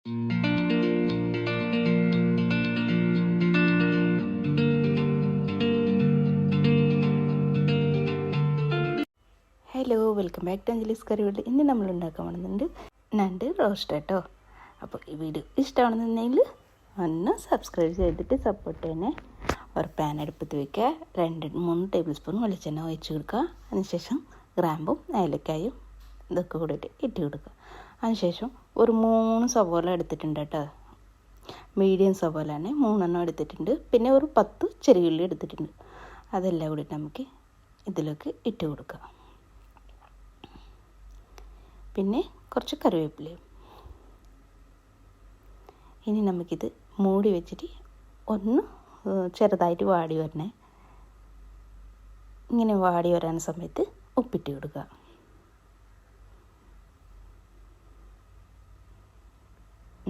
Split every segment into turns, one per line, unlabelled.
Hello, welcome back to Anjali's curry world. ഇന്ന് നമ്മൾ ഉണ്ടാക്കാൻ പോകുന്നുണ്ട് നണ്ട് റോസ്റ്റ് കേട്ടോ. അപ്പോൾ ഈ വീഡിയോ ഇഷ്ടമാണെന്നുണ്ടെങ്കിൽ ഒന്ന് സബ്സ്ക്രൈബ് ചെയ്തിട്ട് സപ്പോർട്ട് ചെയ്യണേ. ഒരു പാൻ അടുപ്പത്ത് വയ്ക്കുക, 2-3 ടേബിൾ സ്പൂൺ വെളിച്ചെണ്ണ ഒഴിച്ച് കൊടുക്കുക. അതിനുശേഷം ഗ്രാമ്പും ഏലക്കായും ഇതൊക്കെ കൂടിയിട്ട് ഇട്ട് കൊടുക്കുക. അതിനുശേഷം ഒരു 3 സവോള എടുത്തിട്ടുണ്ട് കേട്ടോ, മീഡിയം സവോളയാണ്, 3 എടുത്തിട്ടുണ്ട്. പിന്നെ ഒരു 10 ചെറിയുള്ളി എടുത്തിട്ടുണ്ട്. അതെല്ലാം കൂടിയിട്ട് നമുക്ക് ഇതിലേക്ക് ഇട്ട് കൊടുക്കുക. പിന്നെ കുറച്ച് കറിവേപ്പിലയും. ഇനി നമുക്കിത് മൂടി വെച്ചിട്ട് ഒന്ന് ചെറുതായിട്ട് വാടി വരണേ. ഇങ്ങനെ വാടി വരാൻ സമയത്ത് ഉപ്പിട്ട് കൊടുക്കുക.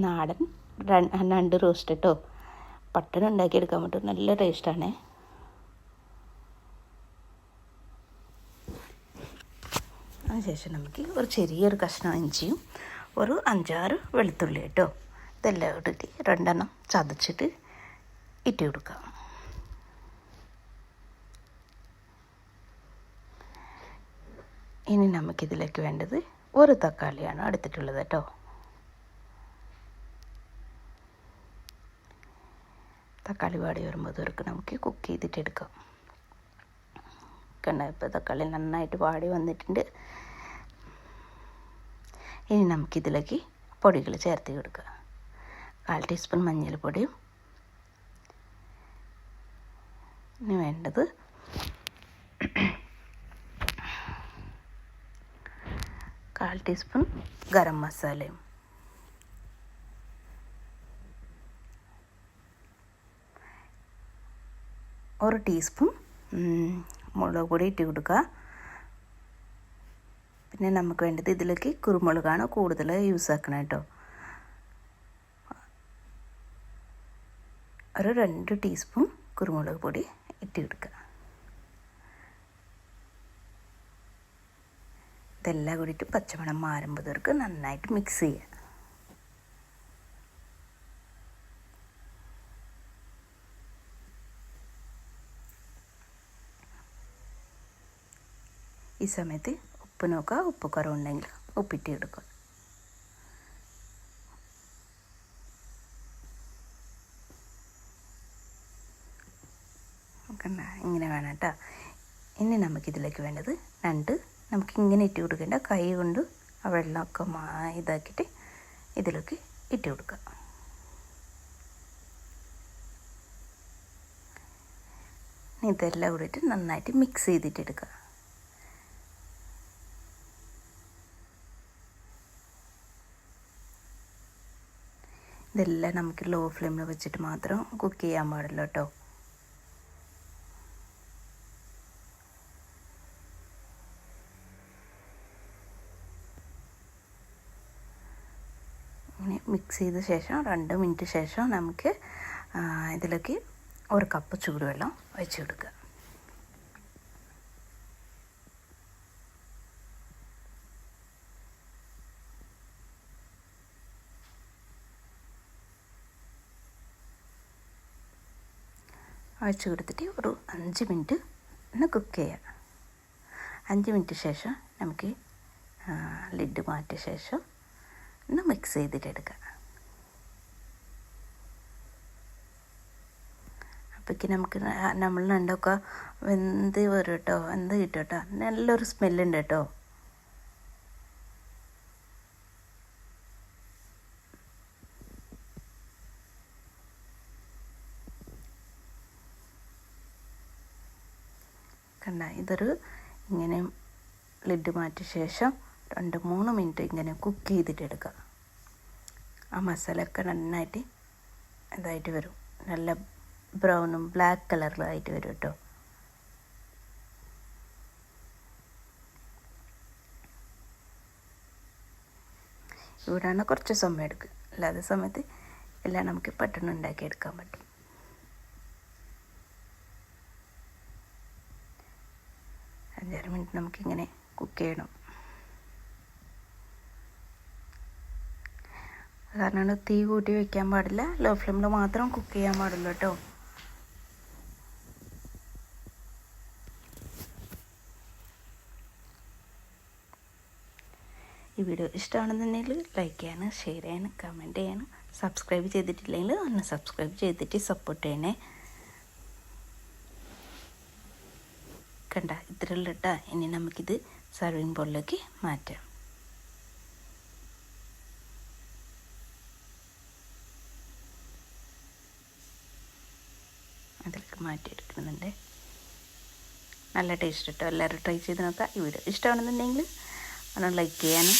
നാടൻ നണ്ട് റോസ്റ്റ് കേട്ടോ, പെട്ടെന്ന് ഉണ്ടാക്കിയെടുക്കാൻ പറ്റും, നല്ല ടേസ്റ്റാണേ. അതിനുശേഷം നമുക്ക് ഒരു ചെറിയൊരു കഷ്ണം ഇഞ്ചിയും ഒരു 5-6 വെളുത്തുള്ളി കേട്ടോ, ഇതെല്ലാം ഇട്ടിട്ട് 2 ചതച്ചിട്ട് ഇട്ട് കൊടുക്കാം. ഇനി നമുക്കിതിലേക്ക് വേണ്ടത് ഒരു തക്കാളിയാണ് എടുത്തിട്ടുള്ളത് കേട്ടോ. തക്കാളി വാടി വരുമ്പോൾ ഇതൊക്കെ നമുക്ക് കുക്ക് ചെയ്തിട്ട് എടുക്കാം. കണ്ട, ഇപ്പോൾ തക്കാളി നന്നായിട്ട് വാടി വന്നിട്ടുണ്ട്. ഇനി നമുക്കിതിലേക്ക് പൊടികൾ ചേർത്ത് കൊടുക്കുക. 1/4 ടീസ്പൂൺ മഞ്ഞൾപ്പൊടിയും, ഇനി വേണ്ടത് 1/4 ടീസ്പൂൺ ഗരം മസാലയും, ഒരു ടീസ്പൂൺ മുളക് പൊടി ഇട്ട് കൊടുക്കുക. പിന്നെ നമുക്ക് വേണ്ടത് ഇതിലേക്ക് കുരുമുളകാണ് കൂടുതൽ യൂസ് ആക്കണം കേട്ടോ. ഒരു 2 ടീസ്പൂൺ കുരുമുളക് പൊടി ഇട്ട് കൊടുക്കുക. ഇതെല്ലാം കൂടിയിട്ട് പച്ചമണം മാറുമ്പോഴത്തേക്ക് നന്നായിട്ട് മിക്സ് ചെയ്യുക. ഈ സമയത്ത് ഉപ്പ് നോക്കുക, ഉപ്പ് കുറവുണ്ടെങ്കിൽ ഉപ്പിട്ട് എടുക്കുക. ഇങ്ങനെ വേണം കേട്ടോ. ഇനി നമുക്കിതിലേക്ക് വേണ്ടത് നണ്ട് നമുക്കിങ്ങനെ ഇട്ട് കൊടുക്കേണ്ട, കൈ കൊണ്ട് ആ വെള്ളമൊക്കെ ഇതാക്കിയിട്ട് ഇതിലേക്ക് ഇട്ട് കൊടുക്കുക. ഇതെല്ലാം കൂടിയിട്ട് നന്നായിട്ട് മിക്സ് ചെയ്തിട്ട് എടുക്കുക. ഇതെല്ലാം നമുക്ക് ലോ ഫ്ലെയിമിൽ വെച്ചിട്ട് മാത്രം കുക്ക് ചെയ്യാൻ പാടുള്ളൂ കേട്ടോ. ഇങ്ങനെ മിക്സ് ചെയ്ത ശേഷം 2 മിനിറ്റ് ശേഷം നമുക്ക് ഇതിലേക്ക് 1 കപ്പ് ചൂടുവെള്ളം ഒഴിച്ച് കൊടുക്കുക. ഒഴിച്ച് കൊടുത്തിട്ട് ഒരു 5 മിനിറ്റ് ഒന്ന് കുക്ക് ചെയ്യുക. 5 മിനിറ്റ് ശേഷം നമുക്ക് ലിഡ് മാറ്റിയ ശേഷം ഒന്ന് മിക്സ് ചെയ്തിട്ട് എടുക്കുക. അപ്പോഴേക്ക് നമുക്ക് നമ്മൾ നണ്ടൊക്കെ വെന്ത് വരും കേട്ടോ, വെന്ത് കിട്ടും കേട്ടോ, നല്ലൊരു സ്മെല്ലുണ്ട് കേട്ടോ. കണ്ട, ഇതൊരു ഇങ്ങനെ ലിഡ് മാറ്റിയ ശേഷം 2-3 മിനിറ്റ് ഇങ്ങനെ കുക്ക് ചെയ്തിട്ട് എടുക്കുക. ആ മസാലയൊക്കെ നന്നായിട്ട് ഇതായിട്ട് വരും, നല്ല ബ്രൗണും ബ്ലാക്ക് കളറിലായിട്ട് വരും കേട്ടോ. ഇവിടെയാണ് കുറച്ച് സമയം എടുക്കുക, അല്ലാത്ത സമയത്ത് എല്ലാം നമുക്ക് പെട്ടെന്ന് ഉണ്ടാക്കിയെടുക്കാൻ പറ്റും. അഞ്ചാറ് മിനിറ്റ് നമുക്കിങ്ങനെ കുക്ക് ചെയ്യണം. കാരണം തീ കൂട്ടി വയ്ക്കാൻ പാടില്ല, ലോ ഫ്ലെയിമിൽ മാത്രം കുക്ക് ചെയ്യാൻ പാടുള്ളൂ കേട്ടോ. ഈ വീഡിയോ ഇഷ്ടമാണെന്നുണ്ടെങ്കിൽ ലൈക്ക് ചെയ്യാനും ഷെയർ ചെയ്യാനും കമൻറ്റ് ചെയ്യാനും, സബ്സ്ക്രൈബ് ചെയ്തിട്ടില്ലെങ്കിൽ ഒന്ന് സബ്സ്ക്രൈബ് ചെയ്തിട്ട് സപ്പോർട്ട് ചെയ്യണേ. കണ്ട ഇത്രയുള്ള കേട്ടോ. ഇനി നമുക്കിത് സർവിങ് ബോളിലേക്ക് മാറ്റാം. അതിലേക്ക് മാറ്റിയെടുക്കുന്നുണ്ട്. നല്ല ടേസ്റ്റ് കേട്ടോ. എല്ലാവരും ട്രൈ ചെയ്ത് നോക്കാം. ഈ വീഡിയോ ഇഷ്ടമാണെന്നുണ്ടെങ്കിൽ ഒന്ന് ലൈക്ക് ചെയ്യാനും